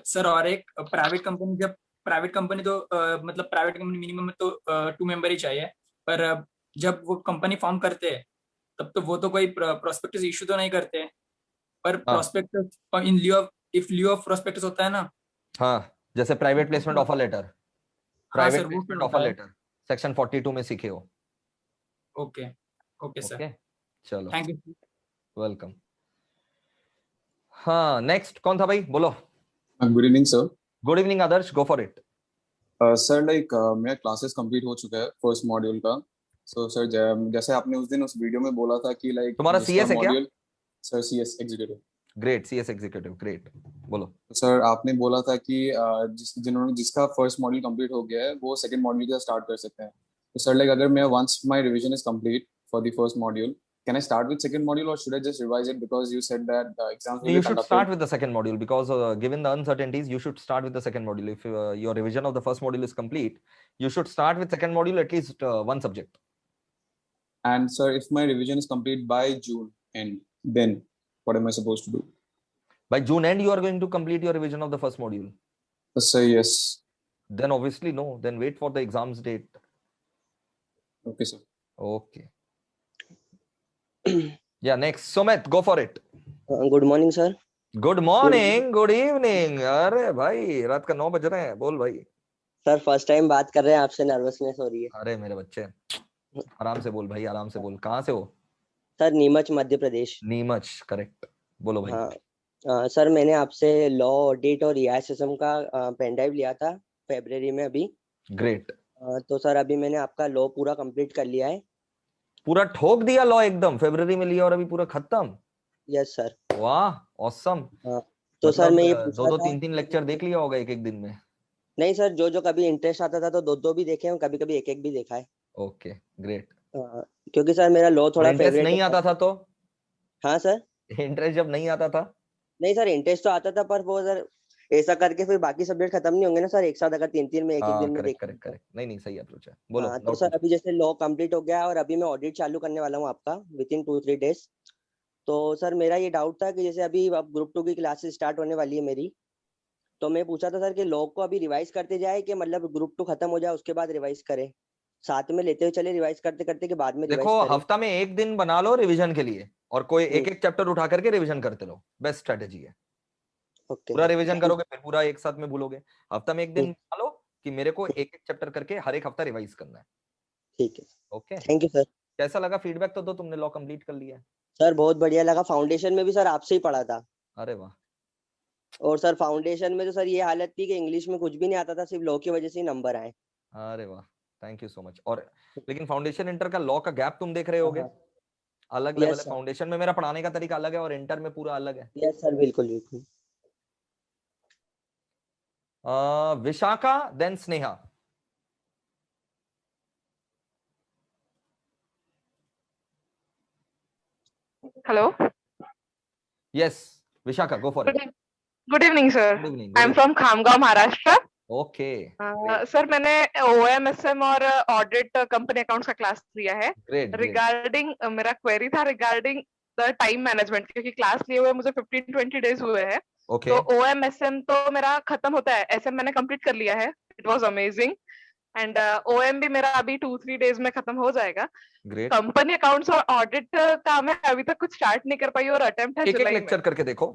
sir. और एक प्राइवेट कंपनी, जब प्राइवेट कंपनी तो मतलब प्राइवेट कंपनी मिनिमम में तो 2 मेंबर ही चाहिए, पर जब वो कंपनी फॉर्म करते हैं तब तो वो तो कोई प्रोस्पेक्टस इशू तो नहीं करते, पर prospectus in lieu of prospectus होता है ना। हाँ, जैसे private placement offer letter, private वो प्लेसमेंट क्या ऑफर होता है? लेटर सेक्शन 42 में सीखे हो। ओके ओके सर, ओके, चलो, थैंक यू। वेलकम। हाँ, नेक्स्ट कौन था भाई, बोलो। Good evening sir. Good evening Adarsh, go for it. Sir like मेरा क्लासेस कंप्लीट हो चुका है फर्स्ट मॉड्यूल का। सो सर जैसे आपने उस दिन उस वीडियो में बोला था कि लाइक तुम्हारा CS है क्या? Sir CS executive. Great, CS executive, great, बोलो। सर आपने बोला था कि जिसका फर्स्ट मॉड्यूल कंप्लीट हो गया है वो सेकंड मॉड्यूल का स्टार्ट कर सकते हैं। तो सर लाइक अगर मैं once my revision is complete for the first module, can I start with second module or should I just revise it because you said that the exams will be You should conducted? start with the second module because given the uncertainties, you should start with the second module. If your revision of the first module is complete, you should start with second module, at least one subject. And sir, if my revision is complete by June end, then what am I supposed to do? By June end, you are going to complete your revision of the first module. Sir, yes. Then obviously no. Then wait for the exams date. Okay, sir. Okay. Yeah, next. Sumit, go for it. Good morning sir. Good morning, good evening. अरे भाई, रात का 9 बज रहे हैं, बोल भाई। Sir first time बात कर रहे हैं आपसे, नर्वसनेस हो रही है। अरे मेरे बच्चे, आराम से बोल भाई, आराम से बोल। कहाँ से हो? सर नीमच, मध्य प्रदेश। नीमच, करेक्ट, बोलो भाई। हाँ सर, मैंने आपसे लॉ ऑडिट और EISSM का पेन ड्राइव लिया था फरवरी में अभी। ग्रेट। तो सर अभी मैंने आपका लॉ पूरा कंप्लीट कर लिया है। पूरा ठोक दिया लॉ एकदम, फरवरी में लिया और अभी पूरा खत्म। Yes sir. वाह ऑसम। तो सर मतलब मैं ये दो पूछा दो था तीन तीन लेक्चर देख लिया होगा एक एक दिन में। नहीं सर, जो जो कभी इंटरेस्ट आता था तो दो दो भी देखे हैं, कभी कभी एक एक भी देखा है। Okay great. क्योंकि सर मेरा लॉ थोड़ा इंटरेस्ट फेवरेट नहीं आता था तो? हाँ सर। इंटरेस्ट जब नहीं आता था? नहीं सर, इंटरेस्ट तो आता था, पर वो सर ऐसा करके फिर बाकी सब्जेक्ट खत्म नहीं होंगे ना सर एक साथ, अगर तीन तीन में एक एक दिन में करेक्ट देखेंगे करेक्ट करेक्ट, नहीं नहीं सही अप्रोच है, बोलो। हाँ, तो सर अभी जैसे लॉ कंप्लीट हो गया है और अभी मैं ऑडिट चालू करने वाला हूँ आपका विद इन 2-3 डेज। तो सर मेरा ये डाउट था कि जैसे अभी अब ग्रुप 2 की क्लासेस स्टार्ट होने वाली है मेरी, तो मैं पूछा था सर कि लॉ को अभी रिवाइज करते जाए कि मतलब ग्रुप 2 खत्म हो जाए उसके बाद रिवाइज करें, साथ में लेते हुए चले रिवाइज करते करते के बाद में रिवाइज देखो करें। हफ्ता में एक दिन बना लो रिवीजन के लिए, और कोई एक एक चैप्टर उठा करके रिवीजन करते रहो, बेस्ट स्ट्रेटेजी है। पूरा रिवीजन करोगे फिर पूरा एक साथ में भूलोगे। हफ्ता में एक दिन बना लो कि मेरे को एक एक चैप्टर करके हर एक हफ्ता रिवाइज करना है। ठीक है, ओके थैंक यू सर। कैसा लगा फीडबैक तो दो, तुमने लॉ कंप्लीट कर लिया है? सर बहुत बढ़िया लगा, फाउंडेशन में भी सर आपसे ही पढ़ा था। अरे वाह। और सर फाउंडेशन में तो सर ये हालत थी कि इंग्लिश में कुछ भी नहीं आता था, सिर्फ लॉ की वजह से ही नंबर आए। अरे वाह थैंक यू सो मच। और लेकिन फाउंडेशन इंटर का लॉ का गैप तुम देख रहे होगे, अलग लेवल है। फाउंडेशन में मेरा पढ़ाने का तरीका अलग है और इंटर में पूरा अलग है। यस सर, बिल्कुल बिल्कुल। Vishakha then Sneha. Hello. Yes, Vishaka, go for it. Good evening, sir. Good evening. I'm from Khamgaon, Maharashtra. Okay. Sir मैंने OMSM और ऑडिट कंपनी अकाउंट्स का क्लास लिया है। Great. रिगार्डिंग मेरा क्वेरी था रिगार्डिंग द टाइम मैनेजमेंट, क्योंकि क्लास लिए हुए मुझे 15-20 डेज हुए हैं। Okay. तो OMSM तो मेरा खत्म होता है, SM मैंने कंप्लीट कर लिया है, it was amazing. And OM भी मेरा अभी 2-3 डेज में खत्म हो जाएगा। Great. कंपनी अकाउंट्स और ऑडिट का मैं अभी तक कुछ स्टार्ट नहीं कर पाई और अटेम्प्ट है एक जुलाई में। लेक्चर करके देखो।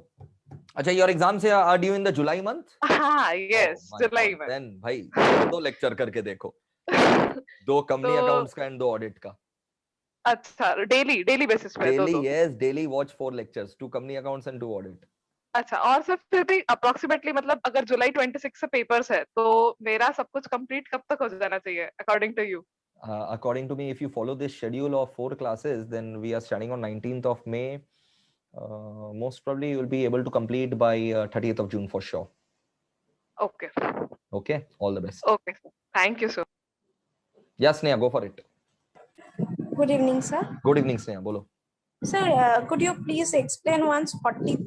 अच्छा, your exams are due in the July month? हाँ यस, जुलाई में। देन भाई दो लेक्चर करके देखो, दो कंपनी अकाउंट्स का एंड दो ऑडिट का। अच्छा, डेली बेसिस पे डेली? दो? Yes, daily watch 4 lectures, 2 company accounts and 2 audit. अच्छा, और सर फिर भी अप्रोक्सीमेटली मतलब अगर जुलाई 26 से पेपर्स है तो मेरा सब कुछ कंप्लीट कब तक हो जाना चाहिए according to you? According to me, if you follow this schedule of 4 classes, then we are starting on 19th of May. Most probably you will be able to complete by 30th of June for sure. Okay. Okay, all the best. Okay, thank you sir. Yes, Sneha, go for it. Good evening, sir. Good evening, Sneha. Bolo. Sir, could you please explain once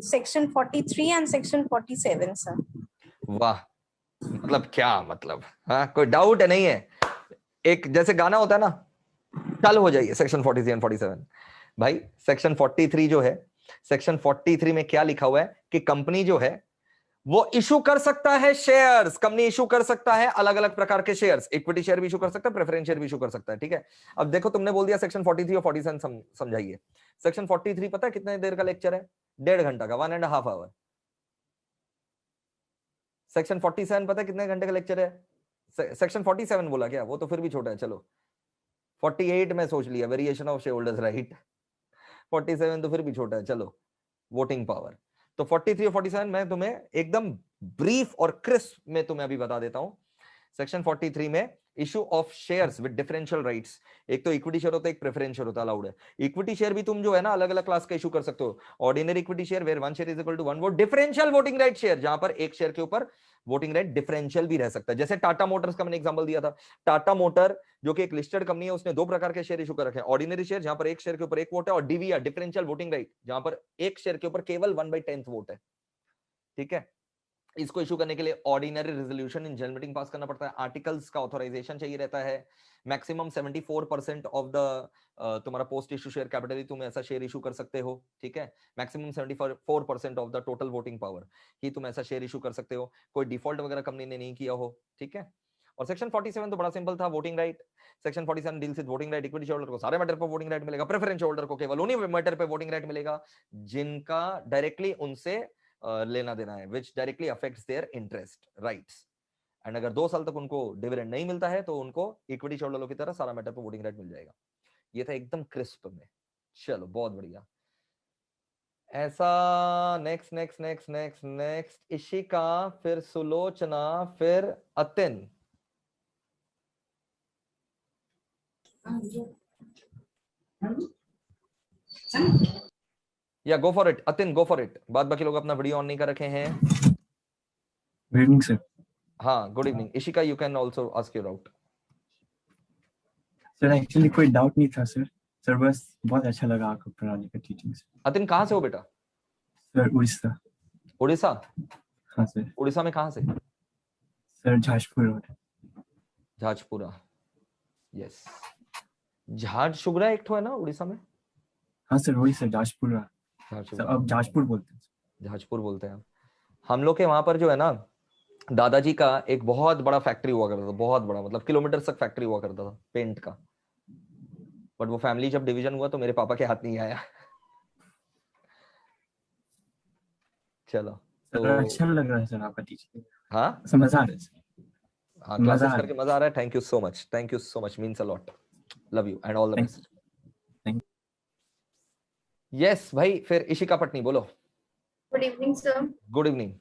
section 43 and section 47, sir? वाह, मतलब क्या मतलब? हाँ, कोई doubt है नहीं है? एक जैसे गाना होता है ना, चल हो जाइए सेक्शन 43 एंड 47। भाई सेक्शन 43 जो है, सेक्शन 43 में क्या लिखा हुआ है कि कंपनी जो है वो इशू कर सकता है शेयर्स। कंपनी इशू कर सकता है अलग अलग प्रकार के शेयर्स, इक्विटी शेयर भी इशू कर सकता है, प्रेफरेंस शेयर भी इशू कर सकता है। ठीक है, अब देखो तुमने बोल दिया सेक्शन 43 और 47 समझाइए। सेक्शन 43 पता है कितने देर का लेक्चर है? 1.5 घंटा का, 1.5 आवर। सेक्शन 47 पता है कितने घंटे का लेक्चर है? सेक्शन 47 बोला क्या? वो तो फिर भी छोटा है। चलो 48 में सोच लिया, variation of share holders right. 47 तो फिर भी छोटा है। चलो वोटिंग पावर। तो 43 और 47 मैं तुम्हें एकदम ब्रीफ और क्रिस्प में तुम्हें अभी बता देता हूं। सेक्शन 43 में issue of shares with differential rights, एक तो इक्विटी शेयर होता है, एक प्रेफरेंस शेयर होता है, अलाउड है। इक्विटी शेयर भी तुम जो है ना अलग अलग क्लास का इशू कर सकते हो। Ordinary equity share where 1 share is equal to 1 vote, differential voting right share जहां पर एक शेयर के ऊपर वोटिंग राइट डिफरेंशियल भी रह सकता है। जैसे टाटा मोटर्स का मैंने एग्जांपल दिया था। टाटा मोटर जो कि एक लिस्टेड कंपनी है, उसने 2 प्रकार के शेयर इशू कर रखे हैं, ऑर्डिनरी शेयर जहां पर एक शेयर के ऊपर एक वोट है, और डीवीआर डिफरेंशियल वोटिंग राइट जहां पर एक शेयर के ऊपर केवल 1/10 वोट है। ठीक है, इसको इशू करने के लिए ordinary resolution in general meeting pass करना पड़ता है, आर्टिकल्स का ऑथराइजेशन चाहिए रहता है, मैक्सिमम 74% ऑफ द तुम्हारा पोस्ट इशू शेयर कैपिटल तुम ऐसा शेयर इशू कर सकते हो। ठीक है, maximum 74% of the total voting power ही तुम ऐसा शेयर इशू कर सकते हो, कोई डिफॉल्ट वगैरह कंपनी ने नहीं किया हो। ठीक है, और सेक्शन 47 तो बड़ा सिंपल था, voting right. Section 47 deals with voting right. Equity holder को सारे मैटर पर वोटिंग राइट मिलेगा, प्रेफरेंस होल्डर को केवल उन्हीं मैटर पे वोटिंग राइट मिलेगा जिनका डायरेक्टली उनसे लेना देना है, which directly affects their interest rights, and अगर 2 साल तक उनको डिविडेंड नहीं मिलता है तो उनको इक्विटी शेयरहोल्डर की तरह सारा मैटर पर वोटिंग राइट मिल जाएगा। ये था एकदम क्रिस्प में। चलो बहुत बढ़िया। ऐसा next next next next next Ishika, फिर सुलोचना, फिर अतिन। या गो for it, Atin go for it. बाद बाकी लोग अपना वीडियो ऑन नहीं कर रखे हैं। Good evening sir. हाँ good evening. Ishika you can also ask your doubt. Sir actually कोई डाउट नहीं था सर, बस बहुत अच्छा लगा आपको पढ़ाने का, टीचिंग से। अतिन कहाँ से हो बेटा? सर उड़ीसा। उड़ीसा? हाँ सर। उड़ीसा में कहाँ से? Sir Jajpur road. Jhajpura, yes. Jharsuguda एक ठो है ना उड़ीसा में? हाँ सर वही सर, जाजपुरा। सर अब जाजपुर बोलते हैं। झाजपुर बोलते हैं। हम लोग के वहां पर जो है ना, दादाजी का एक बहुत बड़ा फैक्ट्री हुआ करता था, बहुत बड़ा, मतलब किलोमीटर तक फैक्ट्री हुआ करता था पेंट का। बट वो फैमिली जब डिवीजन हुआ तो मेरे पापा के हाथ नहीं आया। चलो तो अच्छा लग रहा है सर आपका टीचिंग। हाँ मजा आ रहा है सर। हाँ, क्लासेस करके मजा आ रहा है। Thank you so much, thank you so much, means a lot. Love you and all the best. Yes भाई, फिर इशिका पटनी बोलो। Good evening, sir. Good evening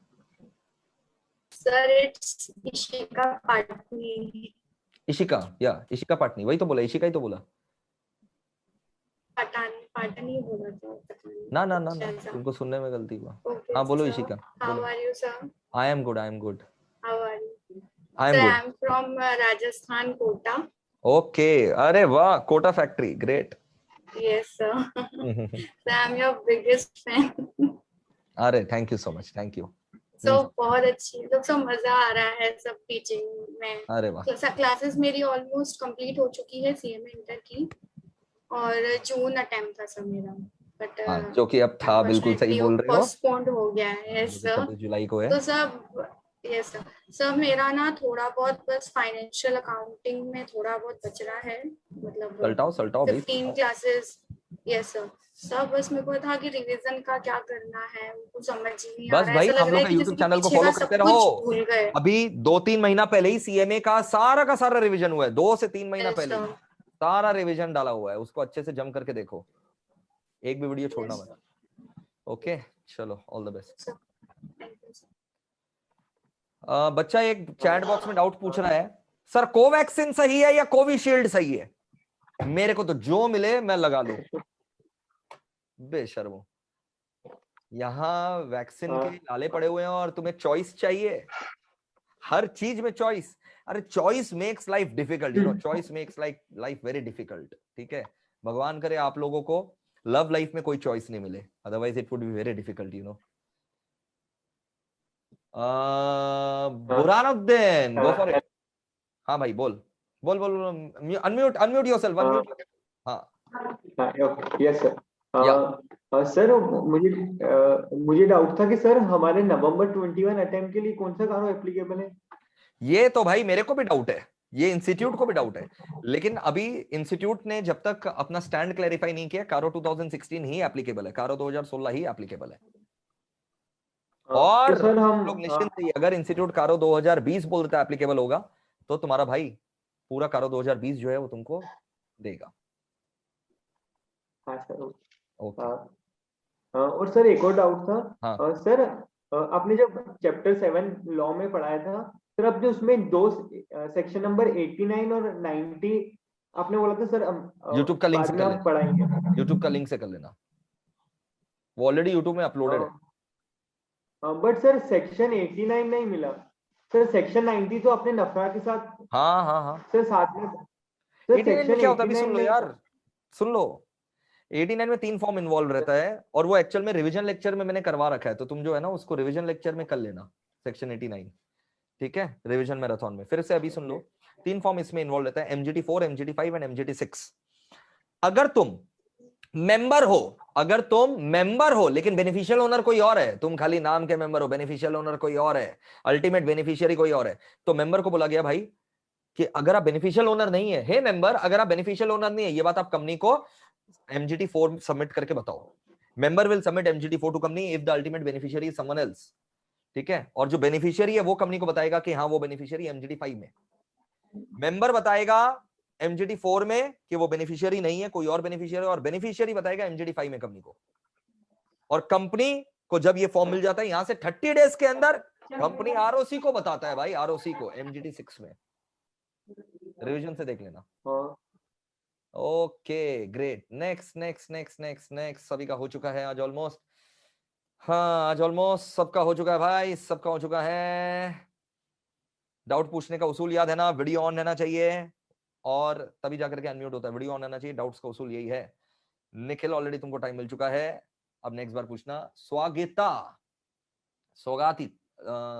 Sir, it's Ishika Patni. Ishika, या इशिका पाटनी, वही तो बोला, इशिका ही तो बोला। Patani बोला था। ना ना ना ना, तुमको सुनने में गलती हुआ। Okay, हाँ बोलो sir. इशिका, How बोलो। are you, sir? I am good, I am good, How are you? I am Sir, good. I'm from Rajasthan, Kota. Okay, अरे वाह, Kota factory, great. Yes, sir. Sir, I'm your biggest fan. अरे thank you so much, thank you. So बहुत अच्छी, लोग सब मजा आ रहा है सब टीचिंग में। अरे वाह। क्लासेस मेरी ऑलमोस्ट कंप्लीट हो चुकी है CMA इंटर की, और जून अटेम्प्ट था सर मेरा, बट हाँ, जो कि अब था, बिल्कुल सही बोल रहे हो, पोस्टपोन्ड हो गया है सर। 26 जुलाई को है। तो सब यस सर, सर मेरा ना थोड़ा बहुत बस फाइनेंशियल अकाउंटिंग में थोड़ा बहुत बच रहा है, मतलब सल्टाओ 15 क्लासेस। यस सर, सब बस मेरे को था कि रिवीजन का क्या करना है, उनको समझ ही नहीं आ बस रहा है। भाई, ऐसा लग हम रहा लोग है का कि यूट्यूब जैसे चैनल को पीछे फॉलो का करते सब रहो। कुछ भूल गए। अभी 2-3 महीना पहले ही CMA का सारा रिवीजन हुआ है, 2 से 3 महीना Yes, पहले ही sir. सारा रिवीजन डाला हुआ है, उसको अच्छे से जम करके देखो, एक भी वीडियो छोड़ना Yes, मत। ओके, चलो, all the best. Thank you, sir. बच्चा एक चैट बॉक्स में डाउट पूछ रहा है, सर कोवैक्सिन सही है या कोविशील्ड सही है? मेरे को तो जो मिले मैं लगा लूं। बेशर्मो, यहाँ वैक्सीन के लाले पड़े हुए हैं और तुम्हें चॉइस चाहिए, हर चीज में चॉइस। अरे choice makes life difficult, you know, choice makes life very difficult. ठीक है, भगवान करे आप लोगों को लव लाइफ में कोई चॉइस नहीं मिले, otherwise it would be very difficult, you know. Burhanuddin, go for it. हाँ भाई, बोल बोल बोल, अनम्यूट योरसेल्फ, अनम्यूट। हाँ यस सर। सर मुझे डाउट था कि सर हमारे नवंबर 21 अटेम्प्ट के लिए कौन सा कारो एप्लीकेबल है? ये तो भाई मेरे को भी डाउट है, ये इंस्टीट्यूट को भी डाउट है, लेकिन अभी इंस्टीट्यूट ने जब तक अपना स्टैंड क्लैरिफाई नहीं किया, कारो 2016 ही एप्लीकेबल है, कारो 2016 ही एप्लीकेबल है। और तो सर हम लोग निश्चिंत रहिए, अगर इंस्टीट्यूट कारो 2020 बोल देता एप्लीकेबल होगा तो तुम्हारा भाई पूरा कारो 2020 जो है वो तुमको देगा। हाँ सर, ओके। और सर एक और डाउट था। हाँ। सर आपने जब चैप्टर 7 लॉ में पढ़ाया था सर, अब जो उसमें 2 सेक्शन नंबर 89 और 90 आपने बोला था सर, यूट्यूब का लिंक से बाद में आप पढ़ाएंगे। यूट्यूब का लिंक से कर लेना, वो ऑलरेडी यूट्यूब में अपलोडेड है। बट सर सेक्शन 89 नहीं मिला सर, सेक्शन 90 तो आपने नफरा के साथ हाँ सर साथ में सर 89 में क्या होता है अभी 89 सुन लो नहीं यार, सुन लो। 89 में 3 फॉर्म इन्वॉल्व रहता है, और वो एक्चुअल में रिवीजन लेक्चर में मैंने करवा रखा है, तो तुम जो है ना उसको रिवीजन लेक्चर में कर लेना, सेक्शन 89। ठीक है, रिवीजन मैराथन में फिर से अभी सुन लो, 3 फॉर्म इसमें इन्वॉल्व रहता है, MGT4, MGT5 एंड MGT6। अगर तुम मेंबर हो लेकिन बेनिफिशियल ओनर कोई और है, तुम खाली नाम के मेंबर हो, बेनिफिशियल ओनर कोई और है, अल्टीमेट बेनिफिशियरी कोई और है, तो मेंबर को बोला गया भाई कि अगर आप बेनिफिशियल ओनर नहीं है, हे मेंबर, अगर आप बेनिफिशियल ओनर नहीं है, ये बात आप कंपनी को MGT4 सबमिट करके बताओ। Member will submit MGT4 to company if the ultimate beneficiary is someone else. ठीक है, और जो बेनिफिशियरी है वो कंपनी को बताएगा कि हाँ वो बेनिफिशियरी MGT5 में, मेंबर बताएगा MGT4 में कि वो बेनिफिशियरी नहीं है, कोई और बेनिफिशियरी, और बेनिफिशियरी बताएगा MGT5 में कंपनी को। और कंपनी को जब ये फॉर्म मिल जाता है, यहां से 30 डेज के अंदर कंपनी ROC को बताता है भाई, ROC को MGT6 में। रिवीजन से देख लेना। Okay great, next next next next next. सभी का हो चुका है आज ऑलमोस्ट, हाँ आज ऑलमोस्ट सबका हो चुका है भाई, सबका हो चुका है। डाउट पूछने का उसूल याद है ना, वीडियो ऑन रहना चाहिए और तभी जाकर के अनम्यूट होता है, वीडियो ऑन रहना चाहिए। डाउट्स का उसूल यही है। निखिल ऑलरेडी तुमको टाइम मिल चुका है, अब नेक्स्ट बार पूछना। Swagata,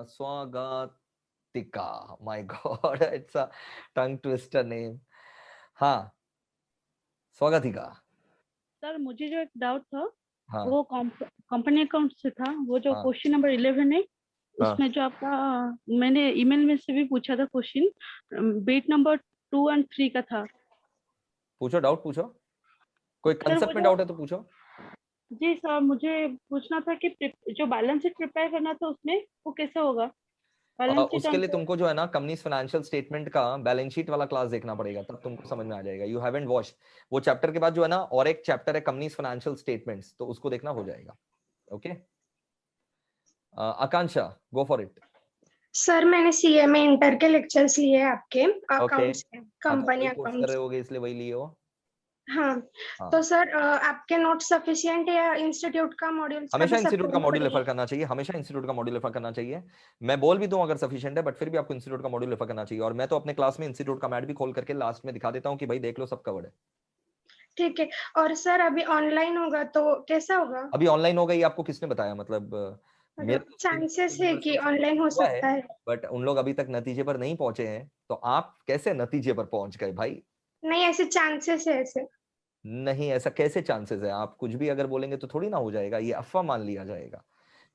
Swagatika, my god it's a tongue twister name. हाँ स्वागतिका। सर मुझे जो एक डाउट था हाँ वो कंपनी अकाउंट से था, वो जो हाँ क्वेश्चन नंबर 11 है हाँ उसमें जो आपका, मैंने ईमेल में से भी पूछा था क्वेश्चन, बेट नंबर 2 और 3 का था। पूछो, डाउट पूछो, कोई सर कंसेप्ट वो में जो, डाउट है तो पूछो। जी सर मुझे पूछना था कि जो बैलेंस शीट प्रिपेयर करना था उसमें वो कैसे होगा, बैलेंस शीट उसके लिए तुमको जो है ना कंपनीज फाइनेंशियल स्टेटमेंट का बैलेंस शीट वाला क्लास देखना पड़ेगा, तब तुमको समझ में आ जाएगा। यू हैवंट वॉच्ड वो चैप्टर के बाद जो है ना और एक चैप्टर है कंपनीज फाइनेंशियल स्टेटमेंट्स, तो उसको देखना हो जाएगा। Okay Akanksha go for it. Sir मैंने सीए में इंटर के लेक्चर्स लिए आपके ओके अकाउंट्स कंपनी कोर्स कर अकाउंट्स। रहे होगे इसलिए वही लिए हो। हाँ हाँ तो सर आपके नोट सफिशिएंट है या इंस्टीट्यूट का मॉड्यूल हमेशा इंस्टीट्यूट का मॉड्यूल रेफर करना चाहिए, हमेशा इंस्टीट्यूट का मॉड्यूल रेफर करना चाहिए। मैं बोल भी दूं अगर सफिशिएंट है, बट फिर भी आपको इंस्टीट्यूट का मॉड्यूल रेफर करना चाहिए। और मैं तो अपने क्लास में इंस्टीट्यूट का मैट भी खोल करके लास्ट में दिखा देता हूं कि भाई देख लो सब कवर्ड है। ठीक है। और सर अभी ऑनलाइन होगा तो कैसा होगा? अभी ऑनलाइन हो गई, आपको किसने बताया? मतलब मेरे चांसेस है कि ऑनलाइन हो हुआ सकता है। बट उन लोग अभी तक नतीजे पर नहीं पहुंचे हैं, तो आप कैसे नतीजे पर पहुंच गए भाई? नहीं ऐसे चांसेस है ऐसे। नहीं ऐसा कैसे चांसेस है? आप कुछ भी अगर बोलेंगे तो थोड़ी ना हो जाएगा, ये अफवाह मान लिया जाएगा।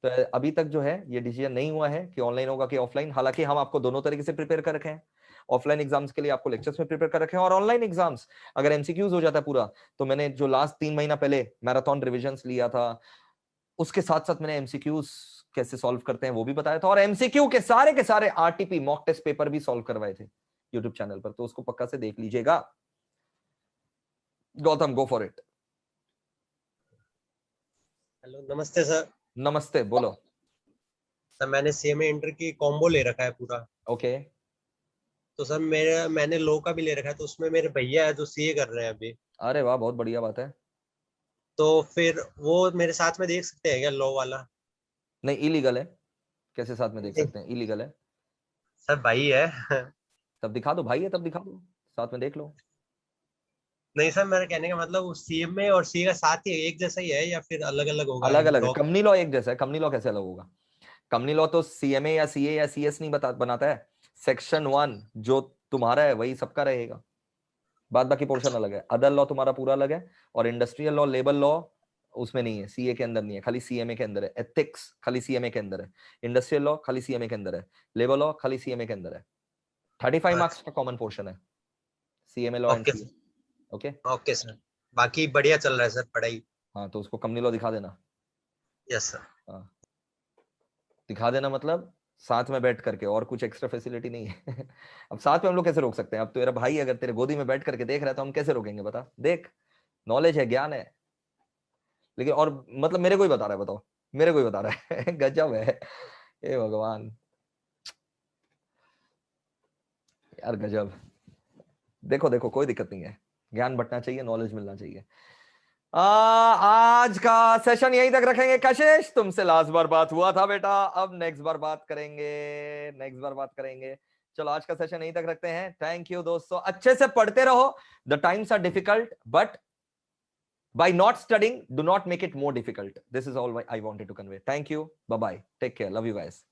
तो अभी तक जो है ये डिसीजन नहीं हुआ है कि ऑनलाइन होगा कि ऑफलाइन। हालांकि हम आपको दोनों तरीके से प्रिपेयर कर रखे हैं, ऑफलाइन एग्जाम्स के लिए आपको लेक्चर्स में प्रिपेयर कर रखे हैं, और ऑनलाइन एग्जाम्स अगर एमसीक्यूज हो जाता है पूरा, तो मैंने जो लास्ट 3 महीना पहले मैराथन रिविजन्स लिया था उसके साथ साथ मैंने एमसीक्यूज कैसे सॉल्व करते हैं वो भी बताया था, और एमसीक्यू के सारे आरटीपी मॉक टेस्ट पेपर भी सॉल्व करवाए थे यूट्यूब चैनल पर, तो उसको पक्का से देख लीजिएगा। गौतम गो फॉर इट। हेलो नमस्ते सर। नमस्ते बोलो। सर मैंने सीएमए इंटर की कॉम्बो ले रखा है पूरा। ओके तो सर मैंने लॉ का भी ले रखा है, तो उसमें मेरे भैया है जो सीए कर रहे हैं अभी। अरे वाह बहुत बढ़िया बात है। तो फिर वो मेरे साथ में देख सकते हैं क्या लॉ वाला? नहीं इलीगल है, कैसे साथ में देख सकते हैं? इलीगल है सर भाई है। तब दिखा दो, भाई है तब दिखा दो, साथ में देख लो। नहीं सर मेरे कहने का मतलब सीएमए और सीए का साथ ही एक जैसा ही है या फिर अलग अलग होगा? अलग अलग है, कंपनी लॉ एक जैसा है। कंपनी लॉ कैसे अलग होगा? कंपनी लॉ तो सीएमए या सीए या सीएस नहीं बनाता है, सेक्शन 1 जो तुम्हारा है वही सबका रहेगा, बाद बाकी पोर्शन अलग है। अदर लॉ तुम्हारा पूरा अलग है, और इंडस्ट्रियल लॉ लेबर लॉ उसमें नहीं है, सीए के अंदर नहीं है, खाली सीएमए के अंदर है। एथिक्स खाली सीएमए के अंदर है, इंडस्ट्रियल लॉ खाली सीएमए के अंदर है, लेबर लॉ खाली सीएमए के अंदर है। 35 मार्क्स का कॉमन पोर्शन है CMA law and CA. Okay okay sir, बाकी बढ़िया चल रहा है सर पढ़ाई। हाँ तो उसको कंपनी लॉ दिखा देना। Yes sir. हाँ दिखा देना, मतलब साथ में बैठ करके, और कुछ एक्स्ट्रा फैसिलिटी नहीं है। अब साथ में हम लोग कैसे रोक सकते हैं? अब तेरा भाई अगर तेरे गोदी में बैठ करके देख रहा है तो हम कैसे रोकेंगे? बता, देख नॉलेज है, ज्ञान है, लेकिन और मतलब मेरे को ही बता रहा है, बताओ मेरे को ही बता रहा है। गजब है हे भगवान यार, गजब। देखो देखो कोई दिक्कत नहीं है, ज्ञान बंटना चाहिए, नॉलेज मिलना चाहिए। आज का सेशन यहीं तक रखेंगे। कशिश तुमसे लास्ट बार बात हुआ था बेटा, अब नेक्स्ट बार बात करेंगे। चलो आज का सेशन यहीं तक रखते हैं। थैंक यू दोस्तों, अच्छे से पढ़ते रहो। The times are difficult but by not studying do not make it more difficult. This is all I wanted to convey. Thank you, bye bye, take care, love you guys.